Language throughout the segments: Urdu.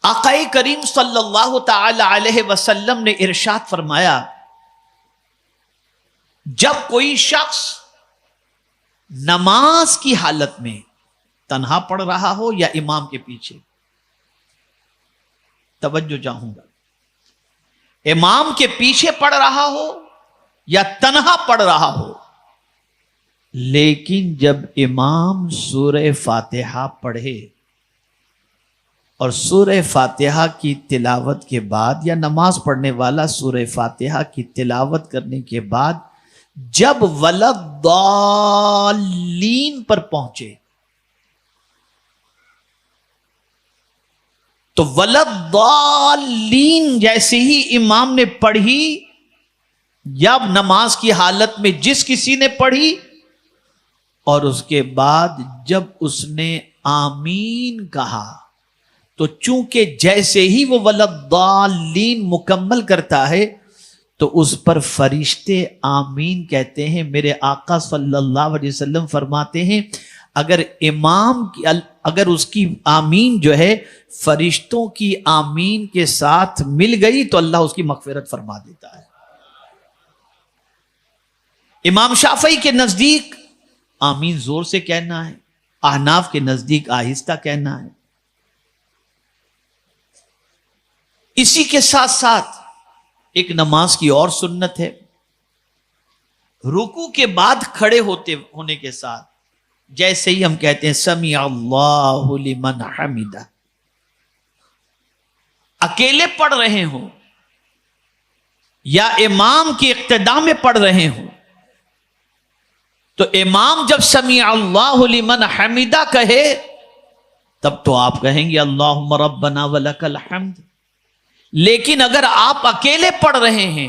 آقا کریم صلی اللہ تعالی علیہ وسلم نے ارشاد فرمایا، جب کوئی شخص نماز کی حالت میں تنہا پڑھ رہا ہو یا امام کے پیچھے، توجہ چاہوں گا، امام کے پیچھے پڑھ رہا ہو یا تنہا پڑھ رہا ہو، لیکن جب امام سورہ فاتحہ پڑھے اور سورہ فاتحہ کی تلاوت کے بعد، یا نماز پڑھنے والا سورہ فاتحہ کی تلاوت کرنے کے بعد جب ولضالین پر پہنچے تو ولضالین جیسے ہی امام نے پڑھی، یا نماز کی حالت میں جس کسی نے پڑھی، اور اس کے بعد جب اس نے آمین کہا، تو چونکہ جیسے ہی وہ ولضالین مکمل کرتا ہے تو اس پر فرشتے آمین کہتے ہیں۔ میرے آقا صلی اللہ علیہ وسلم فرماتے ہیں اگر امام کی اگر اس کی آمین جو ہے فرشتوں کی آمین کے ساتھ مل گئی تو اللہ اس کی مغفرت فرما دیتا ہے۔ امام شافعی کے نزدیک آمین زور سے کہنا ہے، احناف کے نزدیک آہستہ کہنا ہے۔ اسی کے ساتھ ساتھ ایک نماز کی اور سنت ہے، رکوع کے بعد کھڑے ہونے کے ساتھ جیسے ہی ہم کہتے ہیں سمیع اللہ لمن حمدہ، اکیلے پڑھ رہے ہوں یا امام کی اقتداء میں پڑھ رہے ہوں، تو امام جب سمیع اللہ لمن حمدہ کہے تب تو آپ کہیں گے اللہم ربنا ولک الحمد۔ لیکن اگر آپ اکیلے پڑھ رہے ہیں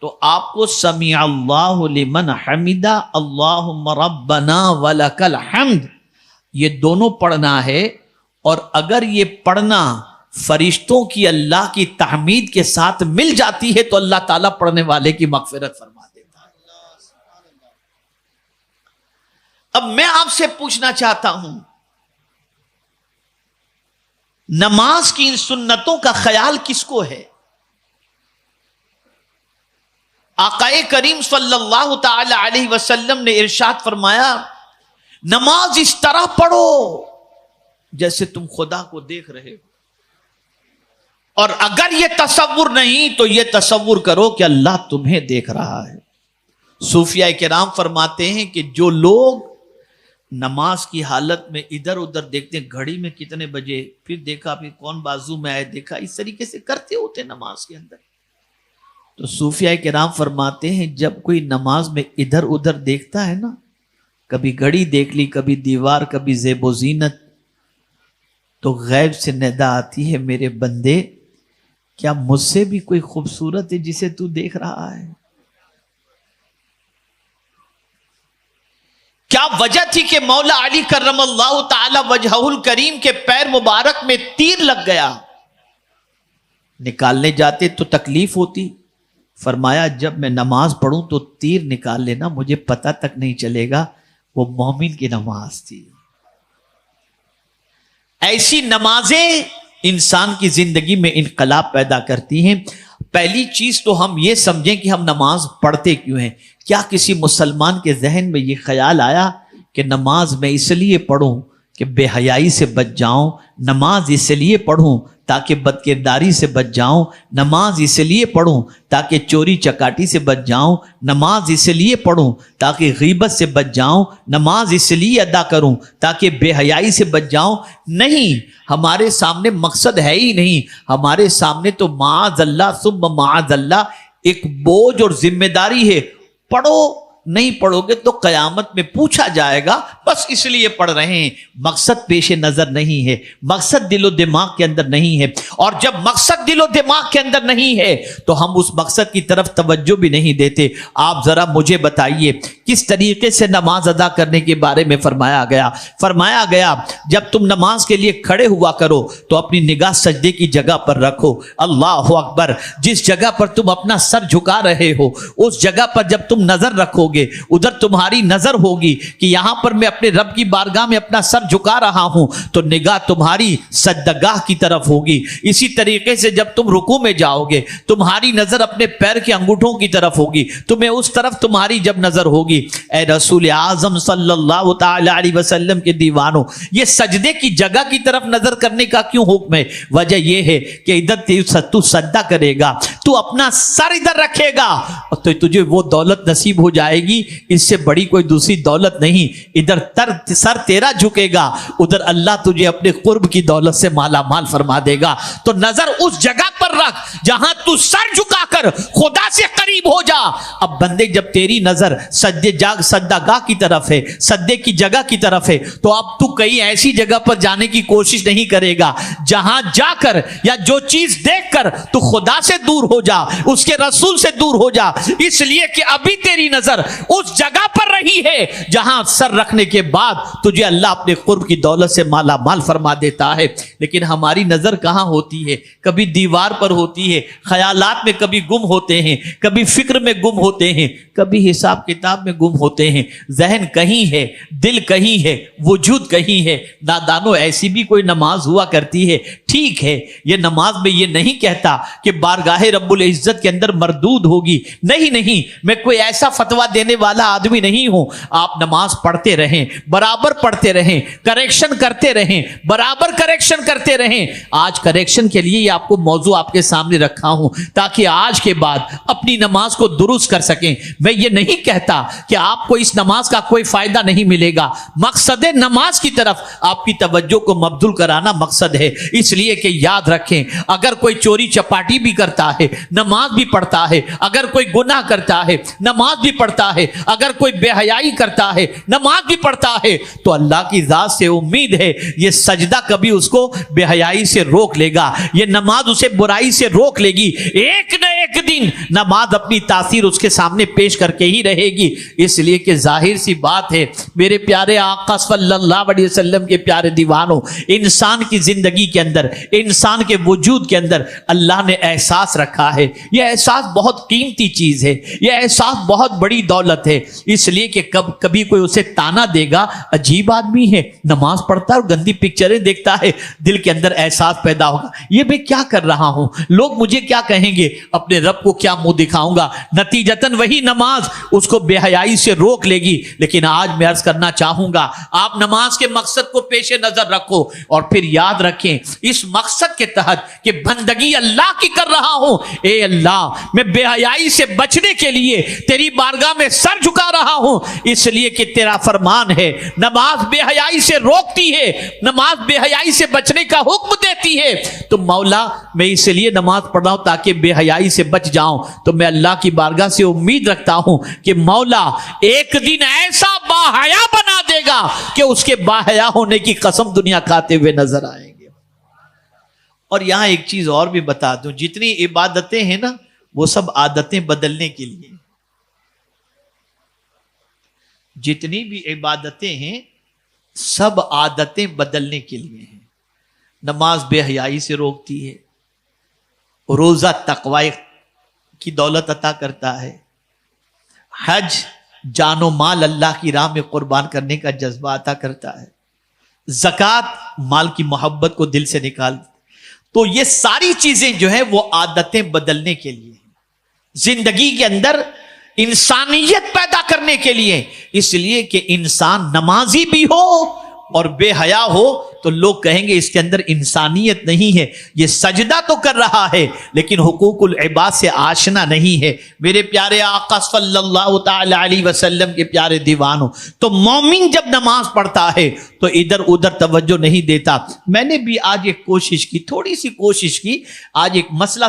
تو آپ کو سمیع اللہ لمن حمدہ اللہم ربنا ولک الحمد یہ دونوں پڑھنا ہے۔ اور اگر یہ پڑھنا فرشتوں کی اللہ کی تحمید کے ساتھ مل جاتی ہے تو اللہ تعالیٰ پڑھنے والے کی مغفرت فرما دیتا ہے۔ اب میں آپ سے پوچھنا چاہتا ہوں، نماز کی ان سنتوں کا خیال کس کو ہے؟ آقا کریم صلی اللہ تعالی علیہ وسلم نے ارشاد فرمایا، نماز اس طرح پڑھو جیسے تم خدا کو دیکھ رہے ہو، اور اگر یہ تصور نہیں تو یہ تصور کرو کہ اللہ تمہیں دیکھ رہا ہے۔ صوفیاء کرام فرماتے ہیں کہ جو لوگ نماز کی حالت میں ادھر ادھر دیکھتے ہیں، گھڑی میں کتنے بجے، پھر دیکھا پھر کون بازو میں آئے دیکھا، اس طریقے سے کرتے ہوتے نماز کے اندر، تو صوفیاء کرام فرماتے ہیں جب کوئی نماز میں ادھر ادھر دیکھتا ہے نا، کبھی گھڑی دیکھ لی، کبھی دیوار، کبھی زیب و زینت، تو غیب سے ندا آتی ہے میرے بندے کیا مجھ سے بھی کوئی خوبصورت ہے جسے تو دیکھ رہا ہے؟ کیا وجہ تھی کہ مولا علی کرم اللہ تعالی وجہہ الکریم کے پیر مبارک میں تیر لگ گیا؟ نکالنے جاتے تو تکلیف ہوتی، فرمایا جب میں نماز پڑھوں تو تیر نکال لینا، مجھے پتہ تک نہیں چلے گا وہ مومن کی نماز تھی۔ ایسی نمازیں انسان کی زندگی میں انقلاب پیدا کرتی ہیں۔ پہلی چیز تو ہم یہ سمجھیں کہ ہم نماز پڑھتے کیوں ہیں۔ کیا کسی مسلمان کے ذہن میں یہ خیال آیا کہ نماز میں اس لیے پڑھوں کہ بے حیائی سے بچ جاؤں، نماز اس لیے پڑھوں تاکہ بد کرداری سے بچ جاؤں، نماز اس لیے پڑھوں تاکہ چوری چکاٹی سے بچ جاؤں، نماز اس لیے پڑھوں تاکہ غیبت سے بچ جاؤں، نماز اس لیے ادا کروں تاکہ بے حیائی سے بچ جاؤں؟ نہیں، ہمارے سامنے مقصد ہے ہی نہیں، ہمارے سامنے تو معاذ اللہ ثم معاذ اللہ ایک بوجھ اور ذمہ داری ہے۔ پڑھو، نہیں پڑھو گے تو قیامت میں پوچھا جائے گا، بس اس لیے پڑھ رہے ہیں، مقصد پیش نظر نہیں ہے، مقصد دل و دماغ کے اندر نہیں ہے۔ اور جب مقصد دل و دماغ کے اندر نہیں ہے تو ہم اس مقصد کی طرف توجہ بھی نہیں دیتے۔ آپ ذرا مجھے بتائیے کس طریقے سے نماز ادا کرنے کے بارے میں فرمایا گیا جب تم نماز کے لیے کھڑے ہوا کرو تو اپنی نگاہ سجدے کی جگہ پر رکھو۔ اللہ اکبر، جس جگہ پر تم اپنا سر جھکا رہے ہو اس جگہ پر جب تم نظر رکھو گے, ادھر تمہاری نظر ہوگی کہ یہاں پر میں اپنے رب کی بارگاہ میں اپنا سر جھکا رہا ہوں, تو نگاہ تمہاری سجدگاہ کی طرف ہوگی. اسی طریقے سے جب تم رکوع میں جاؤ گے تمہاری نظر اپنے پیر کے انگوٹھوں کی طرف ہوگی, تمہیں اس طرف تمہاری جب نظر ہوگی. اے رسول اعظم صلی اللہ تعالی علیہ وسلم کے دیوانوں, یہ سجدے کی جگہ کی طرف نظر کرنے کا کیوں حکم ہے؟ وجہ یہ ہے کہ ادھر تو سجدہ کرے گا, تو اپنا سر ادھر رکھے گا تو تجھے وہ دولت نصیب ہو جائے گی, اس سے بڑی کوئی دوسری دولت نہیں. ادھر سر تیرا جھکے گا, ادھر اللہ تجھے اپنے قرب کی دولت سے مالا مال فرما دے گا. تو نظر اس جگہ پر رکھ جہاں تو سر جھکا کر خدا سے قریب ہو جا. اب بندے جب تیری نظر سجدہ گاہ کی طرف ہے, سجدے کی جگہ کی طرف ہے, تو اب تو کہیں ایسی جگہ پر جانے کی کوشش نہیں کرے گا جہاں جا کر یا جو چیز دیکھ کر تو خدا سے دور ہو جا, اس کے رسول سے دور ہو جا, اس لیے کہ ابھی تیری نظر اس جگہ پر رہی ہے جہاں سر رکھنے کے بعد تجھے اللہ اپنے قرب کی دولت سے مالا مال فرما دیتا ہے. لیکن ہماری نظر کہاں ہوتی ہے؟ کبھی دیوار پر ہوتی ہے, خیالات میں کبھی گم ہوتے ہیں, کبھی فکر میں گم ہوتے ہیں, کبھی حساب کتاب میں گم ہوتے ہیں. ذہن کہیں ہے, دل کہیں ہے, وجود کہیں ہے. نادانو, ایسی بھی کوئی نماز ہوا کرتی ہے, ٹھیک ہے, یہ نماز میں یہ نہیں کہتا کہ بارگاہ رب العزت کے اندر مردود ہوگی, نہیں, میں کوئی ایسا فتویٰ دینے والا آدمی نہیں ہوں. آپ نماز پڑھتے رہیں, برابر پڑھتے رہیں, کریکشن کرتے رہیں, برابر کریکشن کرتے رہیں. آج کریکشن کے لیے آپ کو موضوع آپ کے سامنے رکھا ہوں تاکہ آج کے بعد اپنی نماز کو درست کر سکیں. میں یہ نہیں کہتا کہ آپ کو اس نماز کا کوئی فائدہ نہیں ملے گا. مقصد نماز کی طرف آپ کی توجہ کو مبذول کرانا مقصد ہے. اس لیے کہ یاد رکھیں, اگر کوئی چوری چپاٹی بھی کرتا ہے نماز بھی پڑھتا ہے, اگر کوئی گناہ کرتا ہے نماز بھی پڑھتا ہے, اگر کوئی بے حیائی کرتا ہے نماز بھی پڑھتا ہے, تو اللہ کی ذات سے امید ہے یہ سجدہ کبھی اس کو بے حیائی سے روک لے گا, یہ نماز اسے برائی سے روک لے گی. ایک نہ ایک دن نماز اپنی تاثیر اس کے سامنے پیش کر کے ہی رہے گی. اس لیے کہ ظاہر سی بات ہے میرے پیارے آقا صلی اللہ علیہ وسلم کے پیارے دیوانوں, انسان کی زندگی کے اندر, انسان کے وجود کے اندر اللہ نے احساس رکھا ہے. یہ احساس بہت قیمتی چیز ہے, یہ احساس بہت بڑی دولت ہے. اس لیے کہ کبھی کوئی اسے تانا دے گا, عجیب آدمی ہے, نماز پڑھتا ہے اور گندی پکچریں دیکھتا ہے, دل کے اندر احساس پیدا ہوگا, یہ میں کیا کر رہا ہوں, لوگ مجھے کیا کہیں گے, اپنے رب کو کیا منہ دکھاؤں گا. نتیجتاً وہی نماز اس کو بے حیائی سے روک لے گی. لیکن آج میں عرض کرنا چاہوں گا, آپ نماز کے مقصد کو پیش نظر رکھو اور پھر یاد رکھیں اس مقصد کے تحت کہ بندگی اللہ کی کر رہا ہوں. اے اللہ, میں بے حیائی سے بچنے کے لیے تیری بارگاہ میں سر جھکا رہا ہوں, اس لیے کہ تیرا فرمان ہے نماز بے حیائی سے روکتی ہے, نماز بے حیائی سے بچنے کا حکم دیتی ہے. تو مولا, میں اس لیے نماز پڑھ رہا ہوں تاکہ بے حیائی سے بچ جاؤں. تو میں اللہ کی بارگاہ سے امید رکھتا ہوں کہ مولا ایک دن ایسا باحیا بنا دے گا کہ اس کے باحیا ہونے کی قسم دنیا کھاتے ہوئے نظر آئیں گے. اور یہاں ایک چیز اور بھی بتا دوں, جتنی عبادتیں ہیں نا وہ سب عادتیں بدلنے کے لیے, جتنی بھی عبادتیں ہیں سب عادتیں بدلنے کے لیے ہیں. نماز بے حیائی سے روکتی ہے, روزہ تقوی کی دولت عطا کرتا ہے, حج جان و مال اللہ کی راہ میں قربان کرنے کا جذبہ عطا کرتا ہے, زکوٰۃ مال کی محبت کو دل سے نکال. تو یہ ساری چیزیں جو ہیں وہ عادتیں بدلنے کے لیے, زندگی کے اندر انسانیت پیدا کرنے کے لیے. اس لیے کہ انسان نمازی بھی ہو اور بے حیا ہو تو لوگ کہیں گے اس کے اندر انسانیت نہیں ہے, یہ سجدہ تو کر رہا ہے لیکن حقوق العباد سے آشنا نہیں ہے. میرے پیارے آقا صلی اللہ تعالی علیہ وسلم کے پیارے دیوانوں, تو مومن جب نماز پڑھتا ہے تو ادھر ادھر توجہ نہیں دیتا. میں نے بھی آج ایک کوشش کی, تھوڑی سی کوشش کی, آج ایک مسئلہ,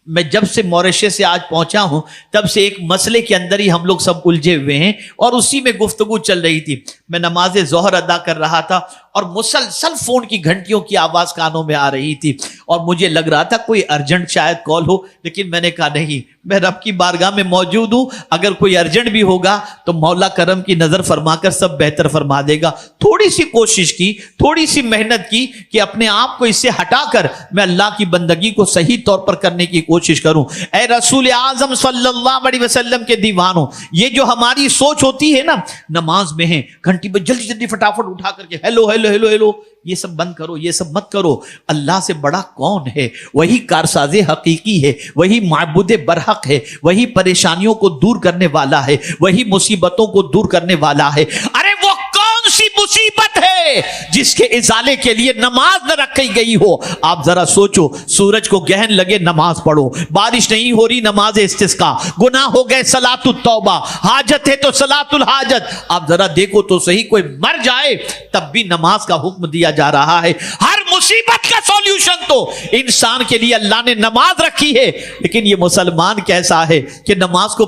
میں جب سے موریشس سے آج پہنچا ہوں تب سے ایک مسئلے کے اندر ہی ہم لوگ سب الجھے ہوئے ہیں اور اسی میں گفتگو چل رہی تھی. میں نماز ظہر ادا کر رہا تھا اور مسلسل فون کی گھنٹیوں کی آواز کانوں میں آ رہی تھی اور مجھے لگ رہا تھا کوئی ارجنٹ شاید کال ہو، لیکن میں نے کہا نہیں، میں رب کی بارگاہ میں موجود ہوں، اگر کوئی ارجنٹ بھی ہوگا تو مولا کرم کی نظر فرما کر سب بہتر فرما دے گا۔ تھوڑی سی کوشش کی، تھوڑی سی محنت کی کہ اپنے آپ کو اس سے ہٹا کر میں اللہ کی بندگی کو صحیح طور پر کرنے کی کوشش کروں۔ اے رسول اعظم صلی اللہ علیہ وسلم کے دیوانوں، یہ جو ہماری سوچ ہوتی ہے نا، نماز میں ہے گھنٹی پہ جلدی جلدی فٹافٹ اٹھا کر کے ہیلو ہیلو ہیلو ہیلو، یہ سب بند کرو، یہ سب مت کرو۔ اللہ سے بڑا کون ہے؟ وہی کارساز حقیقی ہے، وہی معبود برحق ہے، وہی پریشانیوں کو دور کرنے والا ہے، وہی مصیبتوں کو دور کرنے والا ہے۔ ارے وہ کون سی مصیبت ہے جس کے ازالے کے لیے نماز نہ رکھی گئی ہو؟ آپ ذرا سوچو، سورج کو گہن لگے نماز پڑھو، بارش نہیں ہو رہی نماز استسقا، گناہ ہو گئے صلاۃ التوبہ، حاجت ہے تو صلاۃ الحاجت، آپ ذرا دیکھو تو صحیح، کوئی مر جائے تب بھی نماز کا حکم دیا جا رہا ہے۔ ہر مصیبت کا سولوشن تو انسان کے لیے اللہ نے نماز رکھی ہے، لیکن یہ مسلمان کیسا ہے کہ نماز کو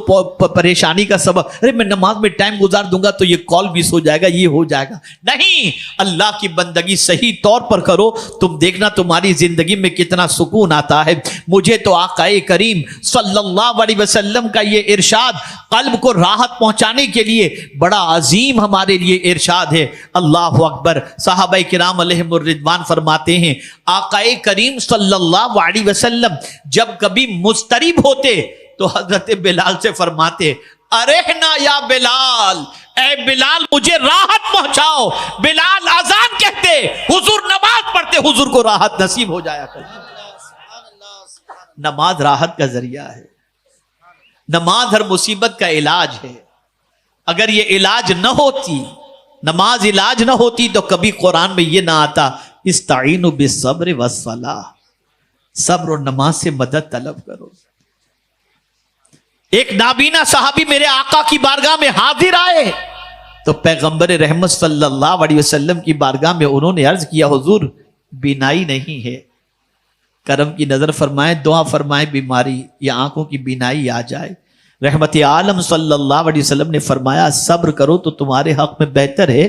پریشانی کا سبب، ارے میں نماز میں ٹائم گزار دوں گا تو یہ کال مس ہو جائے گا، یہ ہو جائے گا۔ نہیں، اللہ کی بندگی صحیح طور پر کرو، تم دیکھنا تمہاری زندگی میں کتنا سکون آتا ہے۔ مجھے تو آقا کریم صلی اللہ علیہ وسلم کا یہ ارشاد قلب کو راحت پہنچانے کے لیے بڑا عظیم ہمارے لیے ارشاد ہے۔ اللہ اکبر۔ صحابہ کرام علیہم الرضوان فرماتے ہیں آقا کریم صلی اللہ علیہ وسلم جب کبھی مضطرب ہوتے تو حضرت بلال سے فرماتے ارحنا یا بلال، اے بلال مجھے راحت پہنچاؤ۔ بلال اذان کہتے، حضور نماز پڑھتے، حضور کو راحت نصیب ہو جایا کرتی۔ نماز راحت کا ذریعہ ہے، نماز ہر مصیبت کا علاج ہے۔ اگر یہ علاج نہ ہوتی، نماز علاج نہ ہوتی تو کبھی قرآن میں یہ نہ آتا استعینوا بالصبر والصلاۃ، صبر اور نماز سے مدد طلب کرو۔ ایک نابینا صحابی میرے آقا کی بارگاہ میں حاضر آئے تو پیغمبر رحمت صلی اللہ علیہ وسلم کی بارگاہ میں انہوں نے عرض کیا حضور بینائی نہیں ہے، کرم کی نظر فرمائیں، دعا فرمائیں بیماری یا آنکھوں کی بینائی آ جائے۔ رحمت عالم صلی اللہ علیہ وسلم نے فرمایا صبر کرو تو تمہارے حق میں بہتر ہے،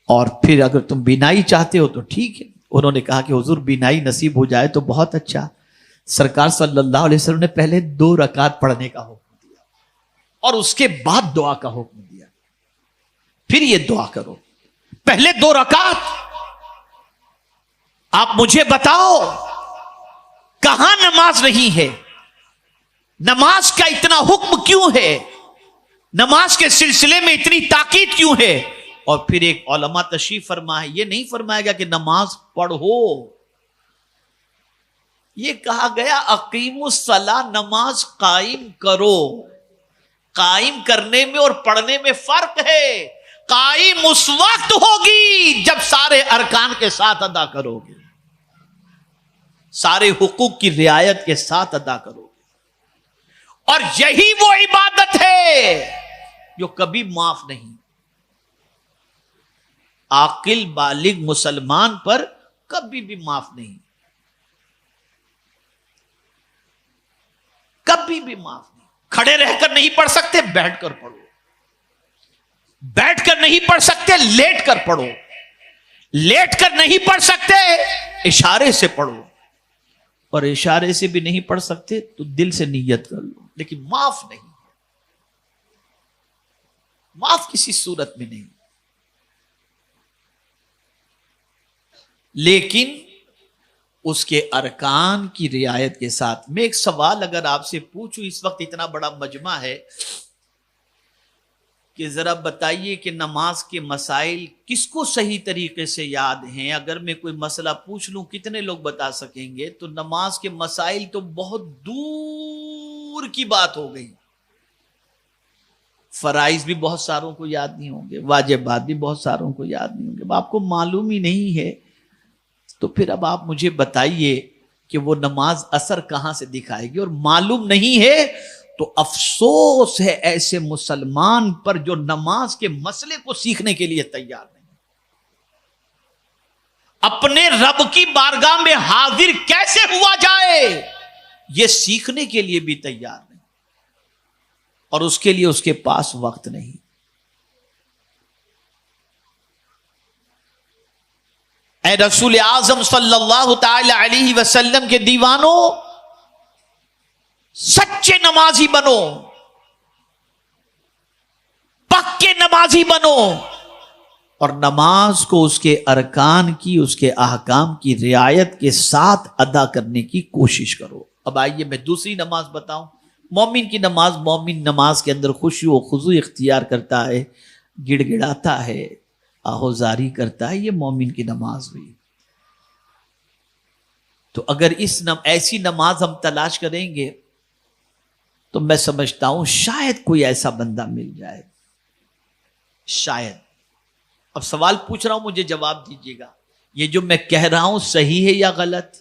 اور پھر اگر تم بینائی چاہتے ہو تو ٹھیک ہے۔ انہوں نے کہا کہ حضور بینائی نصیب ہو جائے تو بہت اچھا۔ سرکار صلی اللہ علیہ وسلم نے پہلے 2 رکعت پڑھنے کا حکم دیا اور اس کے بعد دعا کا حکم دیا، پھر یہ دعا کرو۔ پہلے 2 رکعت، آپ مجھے بتاؤ کہاں نماز نہیں ہے؟ نماز کا اتنا حکم کیوں ہے؟ نماز کے سلسلے میں اتنی تاکید کیوں ہے؟ اور پھر ایک علماء تشریف فرمائے، یہ نہیں فرمایا گیا کہ نماز پڑھو، یہ کہا گیا اقیم الصلاۃ، نماز قائم کرو۔ قائم کرنے میں اور پڑھنے میں فرق ہے۔ قائم اس وقت ہوگی جب سارے ارکان کے ساتھ ادا کرو گے، سارے حقوق کی رعایت کے ساتھ ادا کرو گے، اور یہی وہ عبادت ہے جو کبھی معاف نہیں۔ عاقل بالغ مسلمان پر کبھی بھی معاف نہیں، کبھی بھی معاف نہیں۔ کھڑے رہ کر نہیں پڑھ سکتے، بیٹھ کر پڑھو، بیٹھ کر نہیں پڑھ سکتے لیٹ کر پڑھو، لیٹ کر نہیں پڑھ سکتے اشارے سے پڑھو، اور اشارے سے بھی نہیں پڑھ سکتے تو دل سے نیت کر لو، لیکن معاف نہیں، معاف کسی صورت میں نہیں۔ لیکن اس کے ارکان کی رعایت کے ساتھ۔ میں ایک سوال اگر آپ سے پوچھوں، اس وقت اتنا بڑا مجمع ہے کہ ذرا بتائیے کہ نماز کے مسائل کس کو صحیح طریقے سے یاد ہیں؟ اگر میں کوئی مسئلہ پوچھ لوں کتنے لوگ بتا سکیں گے؟ تو نماز کے مسائل تو بہت دور کی بات ہو گئی۔ فرائض بھی بہت ساروں کو یاد نہیں ہوں گے، واجبات بھی بہت ساروں کو یاد نہیں ہوں گے۔ اب آپ کو معلوم ہی نہیں ہے تو پھر اب آپ مجھے بتائیے کہ وہ نماز اثر کہاں سے دکھائے گی؟ اور معلوم نہیں ہے تو افسوس ہے ایسے مسلمان پر جو نماز کے مسئلے کو سیکھنے کے لیے تیار نہیں، اپنے رب کی بارگاہ میں حاضر کیسے ہوا جائے یہ سیکھنے کے لیے بھی تیار نہیں، اور اس کے لیے اس کے پاس وقت نہیں۔ اے رسول اعظم صلی اللہ تعالی علیہ وسلم کے دیوانوں، سچے نمازی بنو، پکے نمازی بنو، اور نماز کو اس کے ارکان کی، اس کے احکام کی رعایت کے ساتھ ادا کرنے کی کوشش کرو۔ اب آئیے میں دوسری نماز بتاؤں۔ مومن کی نماز، مومن نماز کے اندر خشوع و خضوع اختیار کرتا ہے، گڑ گڑاتا ہے، آہوزاری کرتا ہے، یہ مومن کی نماز ہوئی۔ تو اگر ایسی نماز ہم تلاش کریں گے تو میں سمجھتا ہوں شاید کوئی ایسا بندہ مل جائے، شاید۔ اب سوال پوچھ رہا ہوں، مجھے جواب دیجیے گا، یہ جو میں کہہ رہا ہوں صحیح ہے یا غلط؟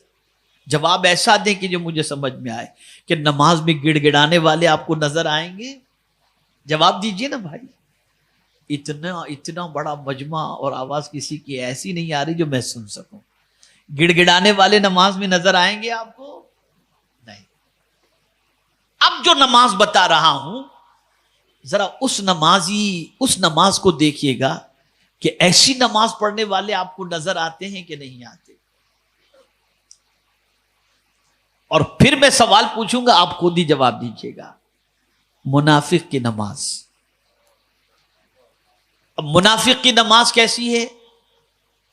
جواب ایسا دیں کہ جو مجھے سمجھ میں آئے۔ کہ نماز میں گڑ گڑانے والے آپ کو نظر آئیں گے؟ جواب دیجیے نا بھائی۔ اتنا بڑا مجمع اور آواز کسی کی ایسی نہیں آ رہی جو میں سن سکوں۔ گڑ گڑانے والے نماز میں نظر آئیں گے آپ کو؟ نہیں۔ اب جو نماز بتا رہا ہوں، ذرا اس نماز کو دیکھیے گا کہ ایسی نماز پڑھنے والے آپ کو نظر آتے ہیں کہ نہیں آتے؟ اور پھر میں سوال پوچھوں گا، آپ خود ہی جواب دیجیے گا۔ منافق کی نماز، اب منافق کی نماز کیسی ہے؟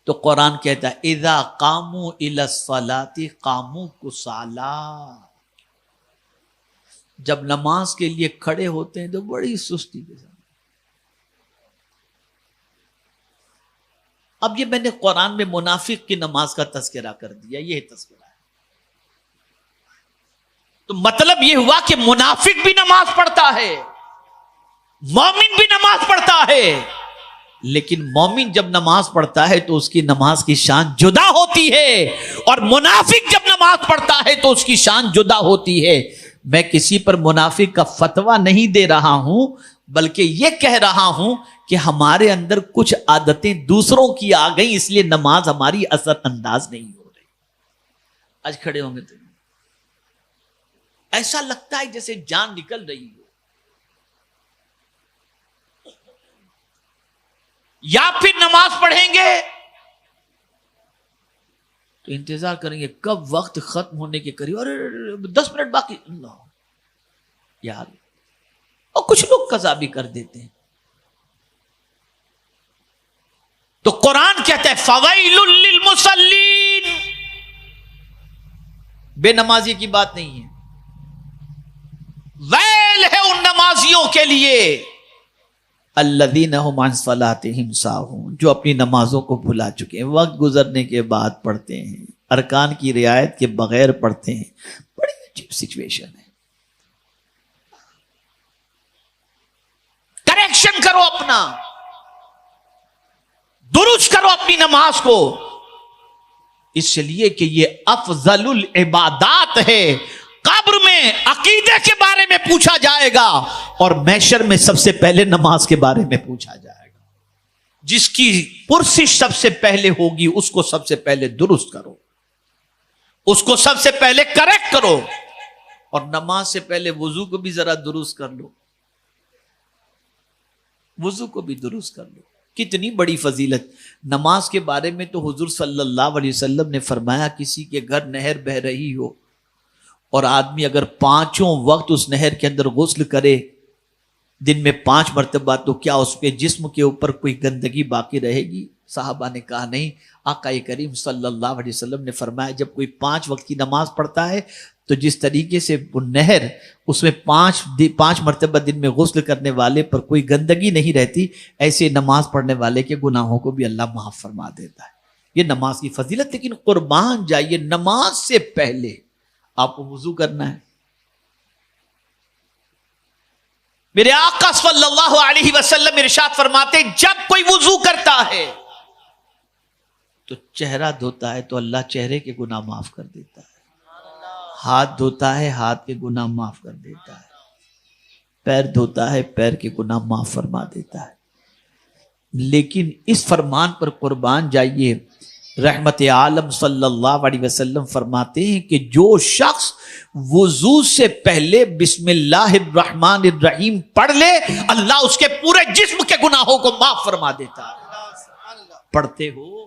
تو قرآن کہتا ہے اذا قاموا الی الصلاۃ قاموا کسالا، جب نماز کے لیے کھڑے ہوتے ہیں تو بڑی سستی کے ساتھ۔ اب یہ میں نے قرآن میں منافق کی نماز کا تذکرہ کر دیا، یہ تذکرہ ہے۔ تو مطلب یہ ہوا کہ منافق بھی نماز پڑھتا ہے، مومن بھی نماز پڑھتا ہے، لیکن مومن جب نماز پڑھتا ہے تو اس کی نماز کی شان جدا ہوتی ہے، اور منافق جب نماز پڑھتا ہے تو اس کی شان جدا ہوتی ہے۔ میں کسی پر منافق کا فتویٰ نہیں دے رہا ہوں، بلکہ یہ کہہ رہا ہوں کہ ہمارے اندر کچھ عادتیں دوسروں کی آ گئیں، اس لیے نماز ہماری اثر انداز نہیں ہو رہی۔ آج کھڑے ہوں گے تو ایسا لگتا ہے جیسے جان نکل رہی ہو، یا پھر نماز پڑھیں گے تو انتظار کریں گے کب وقت ختم ہونے کے قریب، اور 10 منٹ باقی، اللہ یار، اور کچھ لوگ قضا بھی کر دیتے ہیں۔ تو قرآن کہتا ہے فویل للمصلین، بے نمازی کی بات نہیں ہے، ویل ہے ان نمازیوں کے لیے الذین هم عن صلاتهم ساہون، جو اپنی نمازوں کو بھلا چکے ہیں، وقت گزرنے کے بعد پڑھتے ہیں، ارکان کی رعایت کے بغیر پڑھتے ہیں۔ بڑی عجیب سچویشن ہے۔ کریکشن کرو، اپنا درست کرو اپنی نماز کو، اس لیے کہ یہ افضل العبادات ہے۔ قبر میں عقیدے کے بارے میں پوچھا جائے گا، اور محشر میں سب سے پہلے نماز کے بارے میں پوچھا جائے گا۔ جس کی پرسش سب سے پہلے ہوگی اس کو سب سے پہلے درست کرو، اس کو سب سے پہلے کریکٹ کرو، اور نماز سے پہلے وضو کو بھی ذرا درست کر لو، وضو کو بھی درست کر لو۔ کتنی بڑی فضیلت نماز کے بارے میں تو حضور صلی اللہ علیہ وسلم نے فرمایا، کسی کے گھر نہر بہ رہی ہو اور آدمی اگر 5 وقت اس نہر کے اندر غسل کرے دن میں 5 مرتبہ، تو کیا اس کے جسم کے اوپر کوئی گندگی باقی رہے گی؟ صحابہ نے کہا نہیں۔ آقا کریم صلی اللہ علیہ وسلم نے فرمایا جب کوئی 5 وقت کی نماز پڑھتا ہے تو جس طریقے سے وہ نہر اس میں 5 مرتبہ دن میں غسل کرنے والے پر کوئی گندگی نہیں رہتی، ایسے نماز پڑھنے والے کے گناہوں کو بھی اللہ معاف فرما دیتا ہے۔ یہ نماز کی فضیلت۔ لیکن قربان جائیے، نماز سے پہلے آپ کو وضو کرنا ہے۔ میرے آقا صلی اللہ علیہ وسلم ارشاد فرماتے ہیں جب کوئی وضو کرتا ہے تو چہرہ دھوتا ہے تو اللہ چہرے کے گناہ معاف کر دیتا ہے، ہاتھ دھوتا ہے ہاتھ کے گناہ معاف کر دیتا ہے، پیر دھوتا ہے پیر کے گناہ معاف فرما دیتا ہے۔ لیکن اس فرمان پر قربان جائیے، رحمت عالم صلی اللہ علیہ وسلم فرماتے ہیں کہ جو شخص وضو سے پہلے بسم اللہ الرحمن الرحیم پڑھ لے، اللہ اس کے پورے جسم کے گناہوں کو معاف فرما دیتا ہے۔ پڑھتے ہو